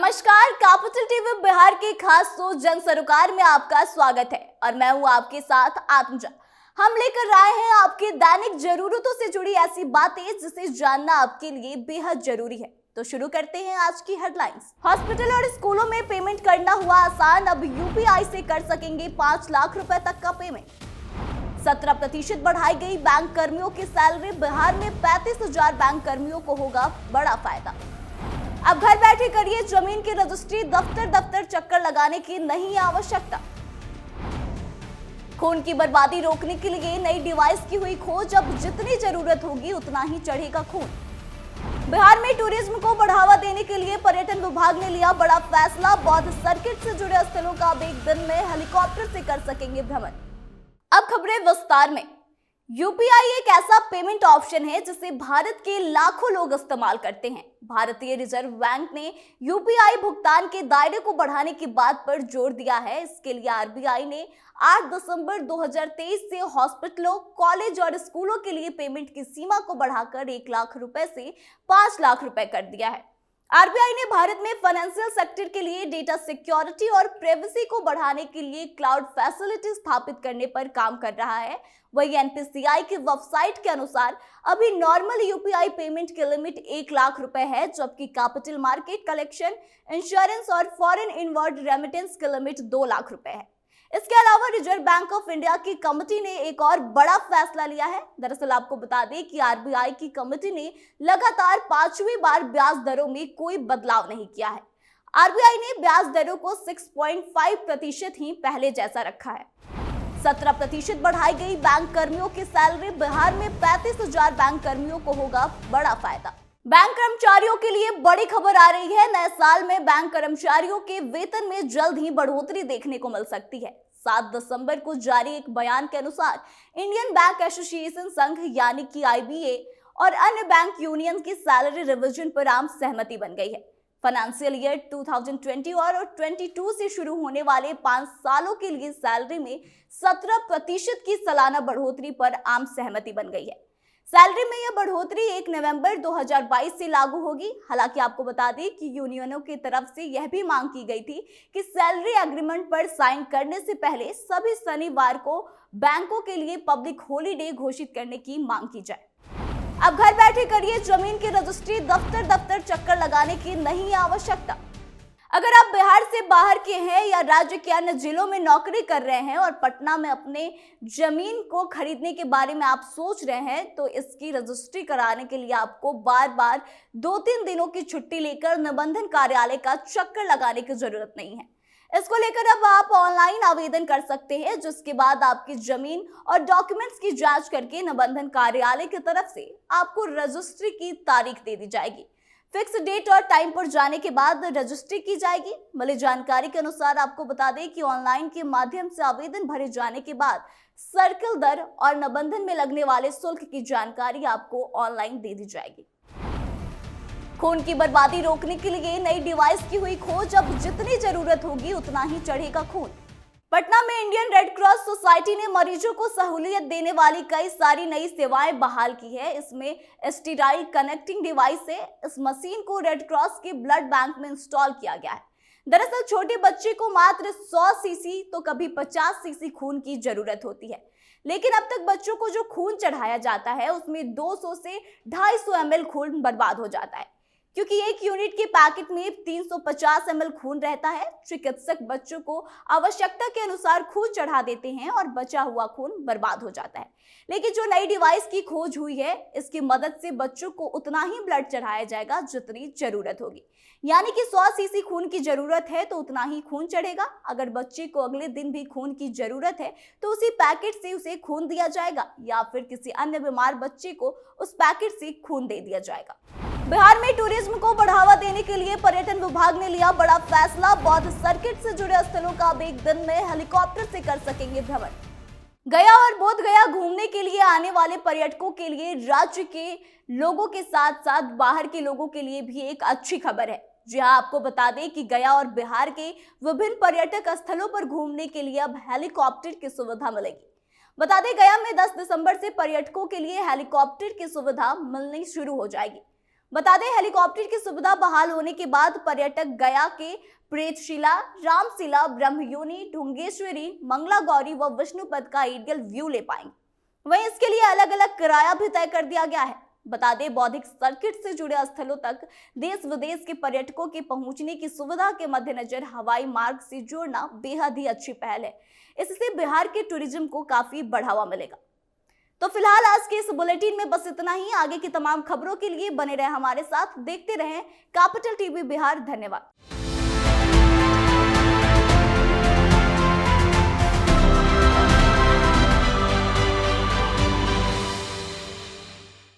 नमस्कार, capital TV Bihar के खास सोच जन सरोकार में आपका स्वागत है और मैं हूं आपके साथ आत्मजा। हम लेकर आए हैं आपकी दैनिक जरूरतों से जुड़ी ऐसी बातें जिसे जानना आपके लिए बेहद जरूरी है। तो शुरू करते हैं आज की हेडलाइंस। हॉस्पिटल और स्कूलों में पेमेंट करना हुआ आसान, अब यूपीआई से कर सकेंगे 5 लाख रुपए तक का पेमेंट। 17% बढ़ाई गई बैंक कर्मियों की सैलरी, बिहार में 35,000 बैंक कर्मियों को होगा बड़ा फायदा। अब घर बैठे करिए जमीन की रजिस्ट्री, दफ्तर चक्कर लगाने की नहीं आवश्यकता। खून की बर्बादी रोकने के लिए नई डिवाइस की हुई खोज, अब जितनी जरूरत होगी उतना ही चढ़ेगा खून। बिहार में टूरिज्म को बढ़ावा देने के लिए पर्यटन विभाग ने लिया बड़ा फैसला, बौद्ध सर्किट से जुड़े स्थलों का अब एक दिन में हेलीकॉप्टर से कर सकेंगे भ्रमण। अब खबरें विस्तार में। यूपीआई एक ऐसा पेमेंट ऑप्शन है जिसे भारत के लाखों लोग इस्तेमाल करते हैं। भारतीय रिजर्व बैंक ने यूपीआई भुगतान के दायरे को बढ़ाने की बात पर जोर दिया है। इसके लिए आरबीआई ने 8 दिसंबर 2023 से हॉस्पिटलों, कॉलेज और स्कूलों के लिए पेमेंट की सीमा को बढ़ाकर 1 लाख रुपए से 5 लाख रुपए कर दिया है। आरबीआई ने भारत में फाइनेंशियल सेक्टर के लिए डेटा सिक्योरिटी और प्राइवेसी को बढ़ाने के लिए क्लाउड फैसिलिटी स्थापित करने पर काम कर रहा है। वही एनपीसीआई की वेबसाइट के अनुसार अभी नॉर्मल यूपीआई पेमेंट की लिमिट 1 लाख रुपए है, जबकि कैपिटल मार्केट, कलेक्शन, इंश्योरेंस और फॉरेन इनवर्ड रेमिटेंस की लिमिट 2 लाख रुपए है। इसके अलावा रिजर्व बैंक ऑफ इंडिया की कमेटी ने एक और बड़ा फैसला लिया है। दरअसल आपको बता दें कि आरबीआई की कमेटी ने लगातार 5वीं बार ब्याज दरों में कोई बदलाव नहीं किया है। आरबीआई ने ब्याज दरों को 6.5% ही पहले जैसा रखा है। 17% बढ़ाई गई बैंक कर्मियों की सैलरी, बिहार में 35,000 बैंक कर्मियों को होगा बड़ा फायदा। बैंक कर्मचारियों के लिए बड़ी खबर आ रही है। नए साल में बैंक कर्मचारियों के वेतन में जल्द ही बढ़ोतरी देखने को मिल सकती है। 7 दिसंबर को जारी एक बयान के अनुसार इंडियन बैंक एसोसिएशन संघ यानी कि आईबीए और अन्य बैंक यूनियन की सैलरी रिवीजन पर आम सहमति बन गई है। फाइनेंशियल ईयर 2020 और 22 से शुरू होने वाले 5 सालों के लिए सैलरी में 17% की सालाना बढ़ोतरी पर आम सहमति बन गई है। सैलरी में यह बढ़ोतरी 1 नवंबर 2022 से लागू होगी। हालांकि आपको बता दें कि यूनियनों की तरफ से यह भी मांग की गई थी कि सैलरी एग्रीमेंट पर साइन करने से पहले सभी शनिवार को बैंकों के लिए पब्लिक हॉलिडे घोषित करने की मांग की जाए। अब घर बैठे करिए जमीन की रजिस्ट्री, दफ्तर चक्कर लगाने की नहीं आवश्यकता। अगर आप बिहार से बाहर के हैं या राज्य के अन्य जिलों में नौकरी कर रहे हैं और पटना में अपने जमीन को खरीदने के बारे में आप सोच रहे हैं, तो इसकी रजिस्ट्री कराने के लिए आपको बार 2-3 दिनों की छुट्टी लेकर निबंधन कार्यालय का चक्कर लगाने की जरूरत नहीं है। इसको लेकर अब आप ऑनलाइन आवेदन कर सकते हैं, जिसके बाद आपकी जमीन और डॉक्यूमेंट्स की जांच करके निबंधन कार्यालय की तरफ से आपको रजिस्ट्री की तारीख दे दी जाएगी। फिक्स डेट और टाइम पर जाने के बाद रजिस्ट्री की जाएगी। मिली जानकारी के अनुसार आपको बता दें कि ऑनलाइन के माध्यम से आवेदन भरे जाने के बाद सर्किल दर और निबंधन में लगने वाले शुल्क की जानकारी आपको ऑनलाइन दे दी जाएगी। खून की बर्बादी रोकने के लिए नई डिवाइस की हुई खोज, अब जितनी जरूरत होगी उतना ही चढ़ेगा खून। पटना में इंडियन रेड क्रॉस सोसाइटी ने मरीजों को सहूलियत देने वाली कई सारी नई सेवाएं बहाल की है। इसमें स्टीराइल कनेक्टिंग डिवाइस है। इस मशीन को रेड क्रॉस के ब्लड बैंक में इंस्टॉल किया गया है। दरअसल छोटे बच्चे को मात्र 100 सीसी तो कभी 50 सीसी खून की जरूरत होती है, लेकिन अब तक बच्चों को जो खून चढ़ाया जाता है उसमें 200 से 250 ml खून बर्बाद हो जाता है, क्योंकि एक यूनिट के पैकेट में 350 ml खून रहता है। चिकित्सक बच्चों को आवश्यकता के अनुसार खून चढ़ा देते हैं और बचा हुआ खून बर्बाद हो जाता है। लेकिन जो नई डिवाइस की खोज हुई है, इसकी मदद से बच्चों को उतना ही ब्लड चढ़ाया जाएगा जितनी जरूरत होगी। यानी कि 100 सीसी खून की जरूरत है तो उतना ही खून चढ़ेगा। अगर बच्चे को अगले दिन भी खून की जरूरत है तो उसी पैकेट से उसे खून दिया जाएगा, या फिर किसी अन्य बीमार बच्चे को उस पैकेट से खून दे दिया जाएगा। बिहार में टूरिज्म को बढ़ावा देने के लिए पर्यटन विभाग ने लिया बड़ा फैसला, बौद्ध सर्किट से जुड़े स्थलों का अब एक दिन में हेलीकॉप्टर से कर सकेंगे भ्रमण। गया और बोध गया घूमने के लिए आने वाले पर्यटकों के लिए राज्य के लोगों के साथ साथ बाहर के लोगों के लिए भी एक अच्छी खबर है। जी हाँ, आपको बता दें कि गया और बिहार के विभिन्न पर्यटक स्थलों पर घूमने के लिए अब हेलीकॉप्टर की सुविधा मिलेगी। बता दें, गया में 10 दिसंबर से पर्यटकों के लिए हेलीकॉप्टर की सुविधा मिलनी शुरू हो जाएगी। बता दें, हेलीकॉप्टर की सुविधा बहाल होने के बाद पर्यटक गया के प्रेतशिला, रामशिला, ब्रह्मयोनी, ढुंगेश्वरी, मंगला गौरी व विष्णुपद का आइडियल व्यू ले पाएंगे। वहीं इसके लिए अलग अलग किराया भी तय कर दिया गया है। बता दें, बौद्धिक सर्किट से जुड़े स्थलों तक देश विदेश के पर्यटकों के पहुंचने की सुविधा के मद्देनजर हवाई मार्ग से जोड़ना बेहद ही अच्छी पहल है। इससे बिहार के टूरिज्म को काफी बढ़ावा मिलेगा। तो फिलहाल आज के इस बुलेटिन में बस इतना ही। आगे की तमाम खबरों के लिए बने रहे हमारे साथ, देखते रहें कैपिटल टीवी बिहार। धन्यवाद।